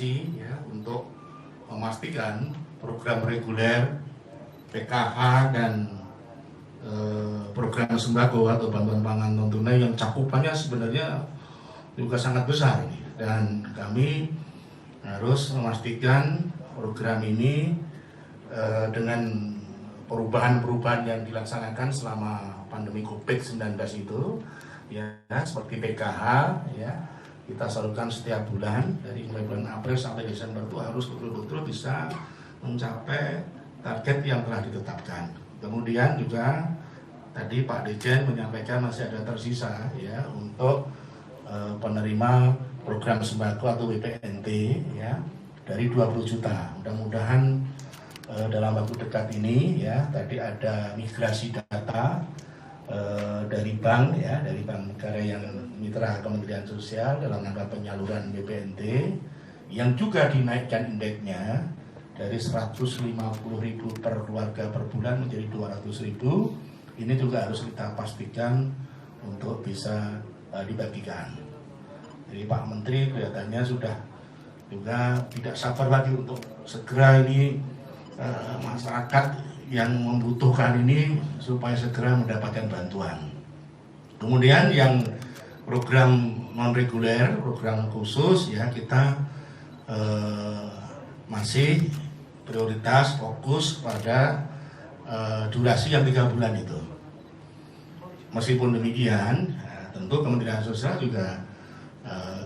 koordinasi ya untuk memastikan program reguler PKH dan program sembako atau bantuan pangan non tunai yang cakupannya sebenarnya juga sangat besar ini, dan kami harus memastikan program ini dengan perubahan-perubahan yang dilaksanakan selama pandemi COVID-19 itu ya, seperti PKH ya, kita salurkan setiap bulan dari mulai bulan April sampai Desember itu harus betul-betul bisa mencapai target yang telah ditetapkan. Kemudian juga tadi Pak Dirjen menyampaikan masih ada tersisa ya untuk penerima program sembako atau WPNT ya dari 20 juta. Mudah-mudahan dalam waktu dekat ini ya, tadi ada migrasi data dari bank ya, dari bank negara yang mitra Kementerian Sosial dalam rangka penyaluran WPNT yang juga dinaikkan indeksnya dari 150.000 per keluarga per bulan menjadi 200.000. Ini juga harus kita pastikan untuk bisa dibagikan. Jadi Pak Menteri kelihatannya sudah juga tidak sabar lagi untuk segera ini masyarakat yang membutuhkan ini supaya segera mendapatkan bantuan. Kemudian yang program non reguler, program khusus ya, kita masih prioritas fokus pada durasi yang 3 bulan itu. Meskipun demikian, tentu Kementerian Sosial juga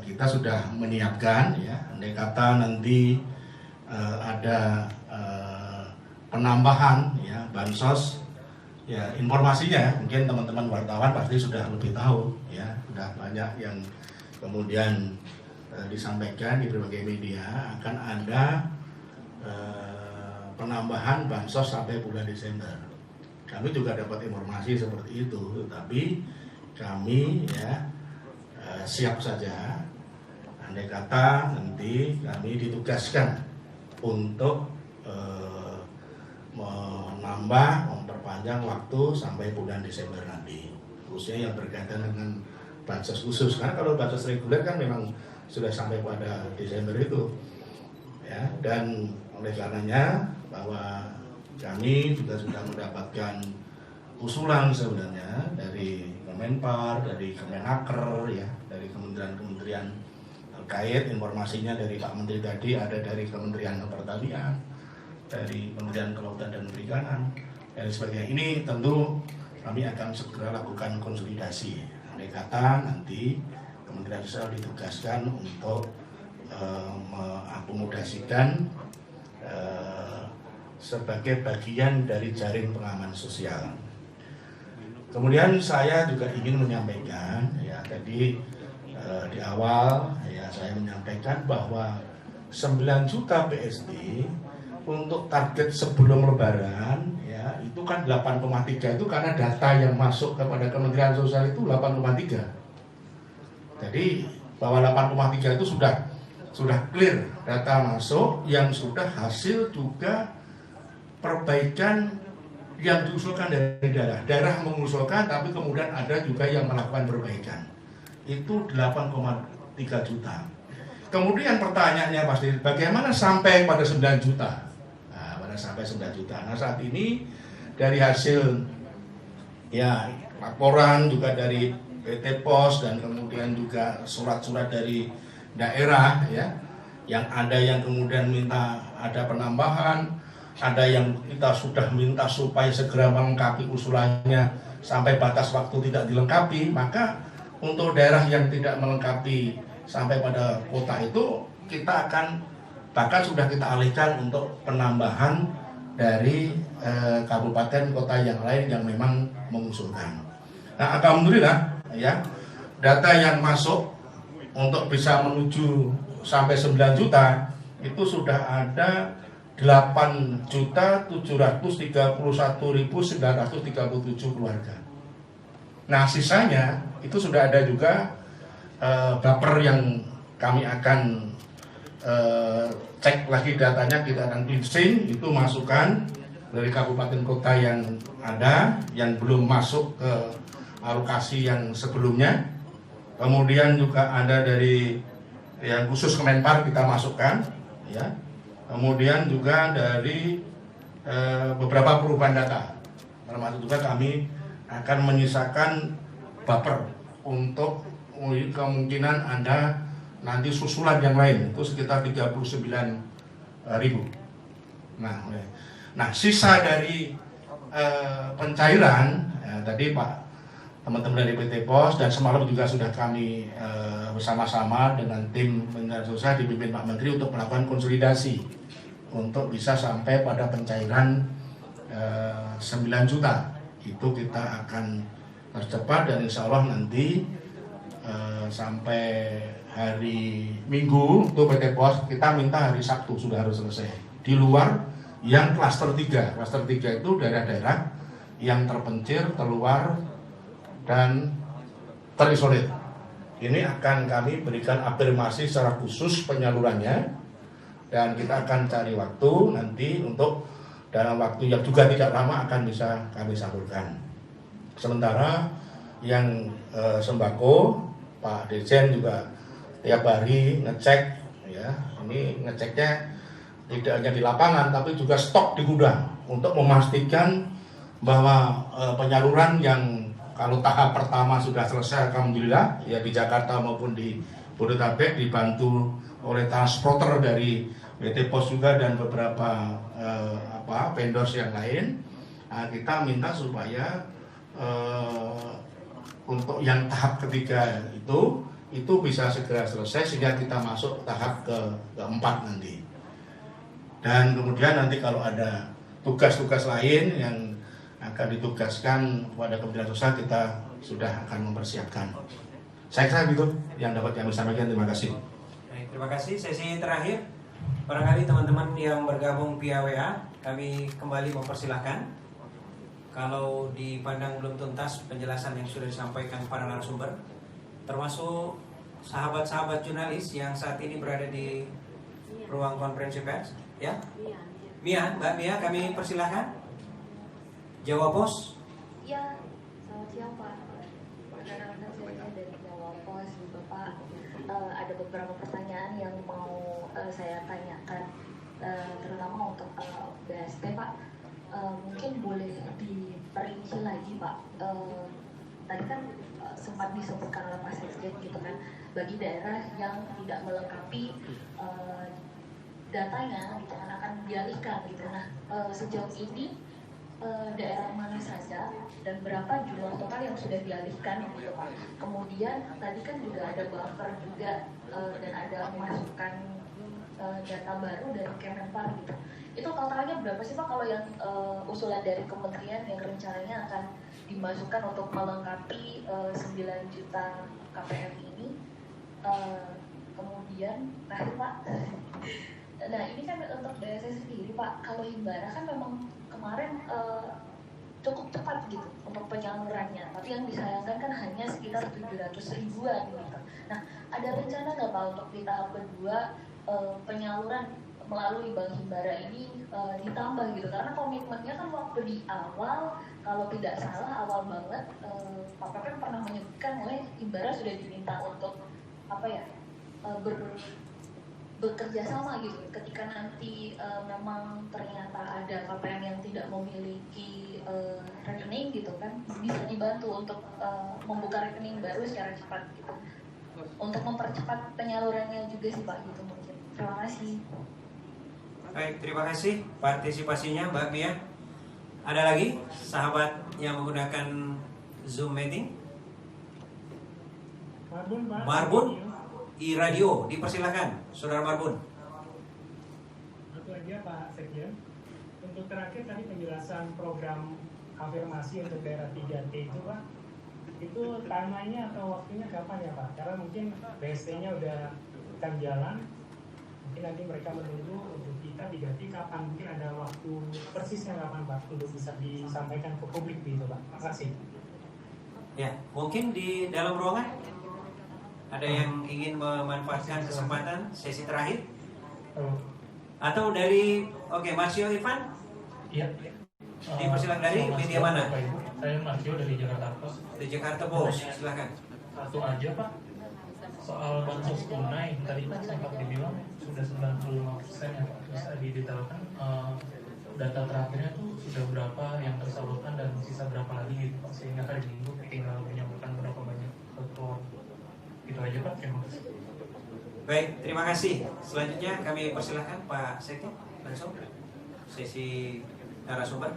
kita sudah menyiapkan ya, andai kata nanti ada penambahan ya bansos ya, informasinya mungkin teman-teman wartawan pasti sudah lebih tahu ya, sudah banyak yang kemudian disampaikan di berbagai media akan ada penambahan bansos sampai bulan Desember. Kami juga dapat informasi seperti itu, tapi kami ya siap saja andai kata nanti kami ditugaskan untuk menambah, memperpanjang waktu sampai bulan Desember nanti, khususnya yang berkaitan dengan bansos khusus. Karena kalau bansos reguler kan memang sudah sampai pada Desember itu ya, dan oleh karenanya bahwa kami juga sudah mendapatkan usulan sebenarnya dari Kemenpar, dari Kemenaker ya, dari kementerian-kementerian terkait. Informasinya dari Pak Menteri tadi ada dari Kementerian Pertanian, dari Kementerian Kelautan dan Perikanan dan sebagainya. Ini tentu kami akan segera lakukan konsolidasi. Andai kata nanti Kementerian Sosial ditugaskan untuk mengakomodasikan sebagai bagian dari jaring pengaman sosial. Kemudian saya juga ingin menyampaikan ya, tadi di awal ya saya menyampaikan bahwa 9 juta PSD untuk target sebelum Lebaran ya, itu kan 8,3 itu karena data yang masuk kepada Kementerian Sosial itu 8,3. Jadi bahwa 8,3 itu sudah clear data masuk yang sudah hasil juga perbaikan yang diusulkan dari daerah. Daerah mengusulkan tapi kemudian ada juga yang melakukan perbaikan. Itu 8,3 juta. Kemudian pertanyaannya pasti bagaimana sampai pada 9 juta? Sampai 9 juta. Nah, saat ini dari hasil ya laporan juga dari PT Pos dan kemudian juga surat-surat dari daerah ya, yang ada yang kemudian minta ada penambahan, ada yang kita sudah minta supaya segera melengkapi usulannya sampai batas waktu tidak dilengkapi. Maka untuk daerah yang tidak melengkapi sampai pada kota itu kita akan bahkan sudah kita alihkan untuk penambahan dari kabupaten kota yang lain yang memang mengusulkan. Nah, alhamdulillah ya, data yang masuk untuk bisa menuju sampai 9 juta itu sudah ada 8.731.937 keluarga. Nah, sisanya itu sudah ada juga baper yang kami akan cek lagi datanya, kita akan pitching itu masukan dari kabupaten kota yang ada yang belum masuk ke alokasi yang sebelumnya. Kemudian juga ada dari yang khusus Kemenpar kita masukkan, ya. Kemudian juga dari beberapa perubahan data, termasuk juga kami akan menyisakan buffer untuk kemungkinan ada nanti susulan yang lain, itu sekitar 39.000. Nah, sisa dari pencairan tadi Pak, teman-teman dari PT Pos dan semalam juga sudah kami bersama-sama dengan tim penyelenggara usaha dipimpin Pak Menteri untuk melakukan konsolidasi untuk bisa sampai pada pencairan 9 juta. Itu kita akan percepat dan insya Allah nanti sampai hari Minggu untuk PT Pos kita minta hari Sabtu sudah harus selesai. Di luar yang klaster 3. Klaster 3 itu daerah-daerah yang terpencil, terluar dan terisolir. Ini akan kami berikan afirmasi secara khusus penyalurannya dan kita akan cari waktu nanti untuk dalam waktu yang juga tidak lama akan bisa kami salurkan. Sementara yang sembako, Pak Dirjen juga tiap hari ngecek, ya. Ini ngeceknya tidak hanya di lapangan tapi juga stok di gudang untuk memastikan bahwa penyaluran yang kalau tahap pertama sudah selesai, alhamdulillah, ya di Jakarta maupun di Bodetabek dibantu oleh transporter dari PT Pos juga dan beberapa vendors yang lain. Kita minta supaya untuk yang tahap ketiga itu bisa segera selesai sehingga kita masuk tahap keempat nanti. Dan kemudian nanti kalau ada tugas-tugas lain yang akan ditugaskan kepada Kementerian Sosial kita sudah akan mempersiapkan. Saya kira gitu yang dapat kami sampaikan. Terima kasih. Baik, terima kasih. Sesi terakhir, barangkali teman-teman yang bergabung via WA, kami kembali mempersilahkan. Kalau dipandang belum tuntas penjelasan yang sudah disampaikan para narasumber, termasuk sahabat-sahabat jurnalis yang saat ini berada di ruang konferensi pers, ya. Mbak Mia, kami persilahkan. Jawa Pos. Ya, selamat siang Pak. Perkenalkan saya dari Jawa Pos, Bapak. Ada beberapa pertanyaan yang mau saya tanyakan, terutama untuk BSP Pak. Mungkin boleh diperinci lagi Pak. Tadi kan sempat disebutkan oleh Pak Sekjen gitu kan, bagi daerah yang tidak melengkapi datanya gitu kan akan dialihkan gitu. Nah, sejauh ini daerah mana saja dan berapa jumlah total yang sudah dialihkan gitu Pak. Kemudian tadi kan juga ada buffer juga dan ada masukan data baru dari Kemenpar gitu. Itu totalnya berapa sih Pak kalau yang usulan dari kementerian yang rencananya akan dimasukkan untuk melengkapi 9 juta KPM ini? Kemudian terakhir Pak, nah ini kan untuk daerah saya sendiri Pak, kalau Himbara kan memang kemarin cukup cepat gitu untuk penyalurannya, tapi yang disayangkan kan hanya sekitar 700 ribuan gitu. Nah, ada rencana nggak Pak untuk di tahap kedua penyaluran melalui Bank Himbara ini ditambah gitu, karena komitmennya kan waktu di awal, kalau tidak salah awal banget Pak Pepen pernah menyebutkan oleh Himbara sudah diminta untuk bekerja sama gitu. Ketika nanti memang ternyata ada KPM yang tidak memiliki rekening gitu kan, bisa dibantu untuk membuka rekening baru secara cepat gitu, untuk mempercepat penyalurannya juga sih Pak gitu mungkin. Terima kasih. Baik, terima kasih partisipasinya Mbak Mia. Ada lagi sahabat yang menggunakan Zoom meeting? Marbun iRadio, dipersilakan, Saudara Marbun. Satu aja Pak Sekjen. Untuk terakhir tadi penjelasan program afirmasi untuk daerah 3T itu Pak, itu timeline-nya atau waktunya kapan ya Pak? Karena mungkin BST-nya udah akan jalan, mungkin nanti mereka menunggu untuk kita 3T kapan, mungkin ada waktu persisnya kapan Pak untuk bisa disampaikan ke publik gitu Pak. Terima kasih. Ya, mungkin di dalam ruangan ada yang ingin memanfaatkan kesempatan sesi terakhir? Atau dari Marsio Irfan? Iya. Dipersilakan dari media mana? Saya Marsio dari Jakarta Post. Di Jakarta Post, silakan. Satu aja Pak. soal bansos tunai tadi Pak sempat dibilang sudah 95% ya Pak, bisa didetailkan data terakhirnya tuh sudah berapa yang tersalurkan dan sisa berapa lagi gitu Pak, sehingga hari Minggu tinggal menyampaikan berapa banyak keluar. Itu aja Pak, terima kasih. Baik, terima kasih. Selanjutnya kami persilahkan Pak Sekti langsung sesi narasumber.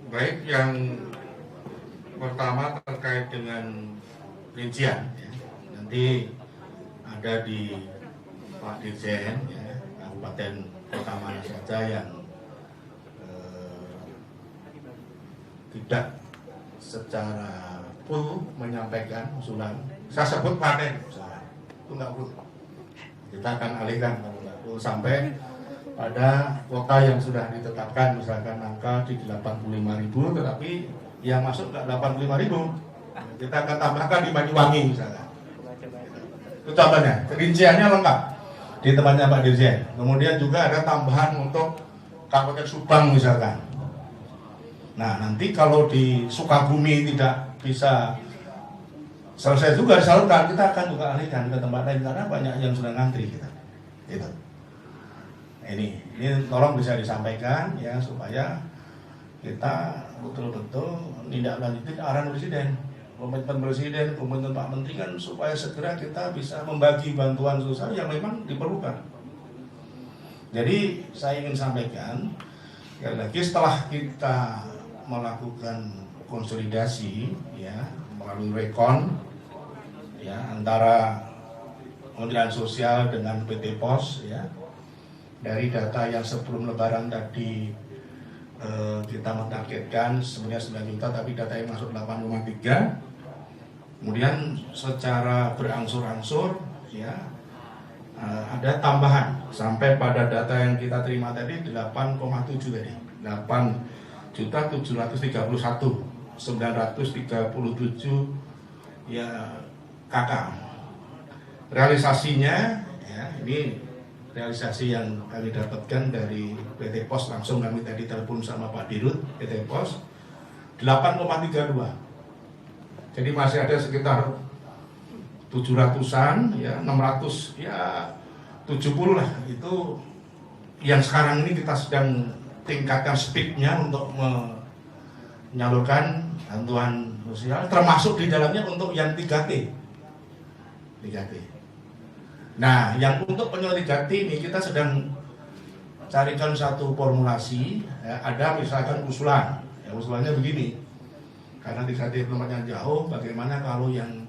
Baik, yang pertama terkait dengan rincian ya. Nanti ada di Pak Dirjen ya, kabupaten kota mana saja yang tidak secara full menyampaikan usulan. Saya sebut paten usulan itu nggak full, kita akan alihkan kalau nggak full sampai pada kuota yang sudah ditetapkan, misalkan angka di 85.000, tetapi yang masuk nggak 85.000, kita akan tambahkan di Banyuwangi misalnya. Itu contohnya, rinciannya lengkap di tempatnya Pak Dirjen. Kemudian juga ada tambahan untuk Kabupaten Subang misalkan. Nah nanti kalau di Sukabumi tidak bisa selesai juga disalurkan, kita akan juga alihkan ke tempat lain karena banyak yang sudah ngantri kita. Gitu. Ini tolong bisa disampaikan ya supaya kita betul-betul tindak lanjutin arahan Presiden, komitmen Presiden, komitmen Pak Menteri kan supaya segera kita bisa membagi bantuan sosial yang memang diperlukan. Jadi saya ingin sampaikan sekali lagi setelah kita melakukan konsolidasi ya melalui rekon ya antara Kementerian Sosial dengan PT Pos ya. Dari data yang sebelum Lebaran tadi kita mentargetkan sebenarnya 9 juta, tapi data yang masuk 8,3. Kemudian secara berangsur-angsur ya ada tambahan sampai pada data yang kita terima tadi 8,7 tadi, 8.731.937 ya KK. Realisasinya ya ini realisasi yang kami dapatkan dari PT Pos, langsung kami tadi telepon sama Pak Dirut PT Pos 8,32. Jadi masih ada sekitar 700-an ya 600 ya 70 lah itu yang sekarang ini kita sedang tingkatkan speednya untuk menyalurkan bantuan sosial, termasuk di dalamnya untuk yang 3T. Nah, yang untuk penyuluh 3T ini kita sedang carikan satu formulasi ya, ada misalkan usulan ya, usulannya begini, karena 3T tempatnya jauh, bagaimana kalau yang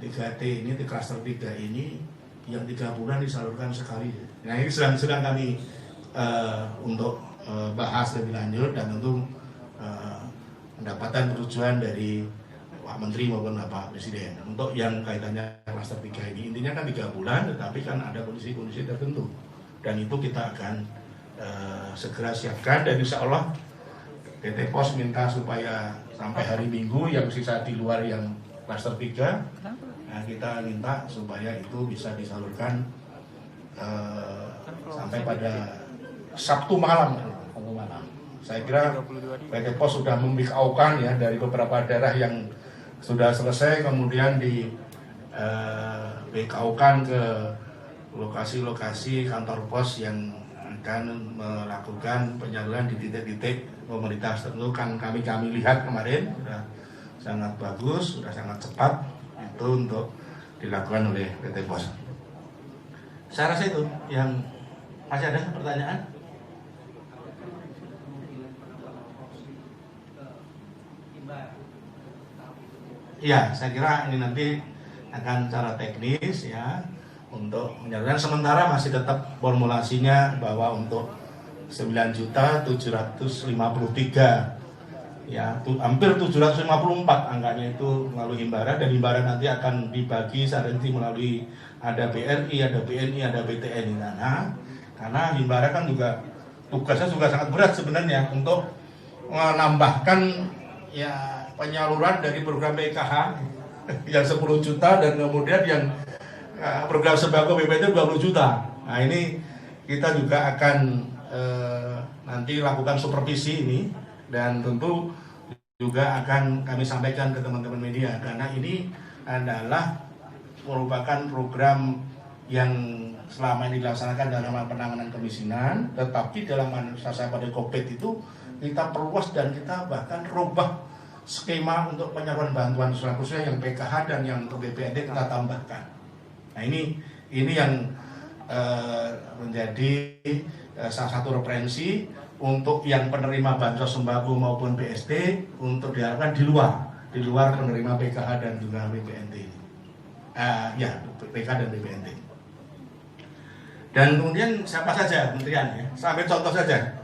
3T ini di klaster 3 ini yang 3 bulan disalurkan sekali. Nah ini sedang kami untuk bahas lebih lanjut dan tentu mendapatkan persetujuan dari Pak Menteri maupun Bapak Presiden untuk yang kaitannya klaster 3 ini. Intinya kan 3 bulan, tetapi kan ada kondisi-kondisi tertentu dan itu kita akan segera siapkan dan insya Allah PT Pos minta supaya sampai hari Minggu yang sisa di luar yang klaster 3 nah, kita minta supaya itu bisa disalurkan sampai pada Sabtu malam. Saya kira PT Pos sudah membikaukan ya dari beberapa daerah yang sudah selesai, kemudian di BKU-kan ke lokasi-lokasi kantor pos yang akan melakukan penyaluran di titik-titik komunitas. Tentu kan kami lihat kemarin sudah sangat bagus, sudah sangat cepat itu untuk dilakukan oleh PT Pos. Saya rasa itu yang masih ada pertanyaan. Ya, saya kira ini nanti akan cara teknis ya untuk menyalurkan. Sementara masih tetap formulasinya bahwa untuk 9.753 ya hampir 754 angkanya itu melalui Himbara, dan Himbara nanti akan dibagi nanti melalui ada BRI, ada BNI, ada BTN di sana. Karena Himbara kan juga tugasnya juga sangat berat sebenarnya untuk menambahkan ya penyaluran dari program PKH yang 10 juta dan kemudian yang program sembako BPT 20 juta. Nah ini kita juga akan nanti lakukan supervisi ini dan tentu juga akan kami sampaikan ke teman-teman media, karena ini adalah merupakan program yang selama ini dilaksanakan dalam penanganan kemiskinan, tetapi dalam masa pada COVID itu kita perluas dan kita bahkan rubah skema untuk penyaluran bantuan sosial khususnya yang PKH dan yang untuk BPNT kita tambahkan. Nah ini yang menjadi salah satu referensi untuk yang penerima bansos sembako maupun BST untuk diharapkan di luar penerima PKH dan juga BPNT. PKH dan BPNT. Dan kemudian siapa saja kementerian ya? Sampai contoh saja.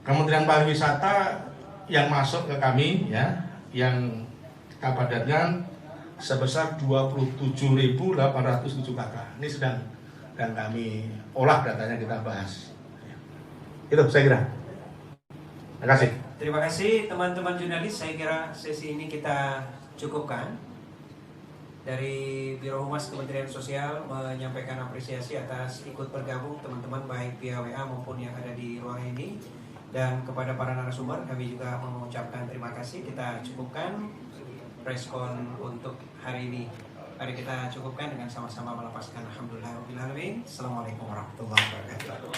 Kementerian Pariwisata yang masuk ke kami ya, yang padatnya sebesar 27.807 KK. Ini sedang dan kami olah datanya, kita bahas. Itu saya kira. Terima kasih. Terima kasih teman-teman jurnalis. Saya kira sesi ini kita cukupkan. Dari Biro Humas Kementerian Sosial menyampaikan apresiasi atas ikut bergabung teman-teman baik via WA maupun yang ada di ruangan ini. Dan kepada para narasumber kami juga mengucapkan terima kasih. Kita cukupkan respon untuk hari ini. Mari kita cukupkan dengan sama-sama melepaskan alhamdulillahirabbil alamin. Assalamualaikum warahmatullahi wabarakatuh.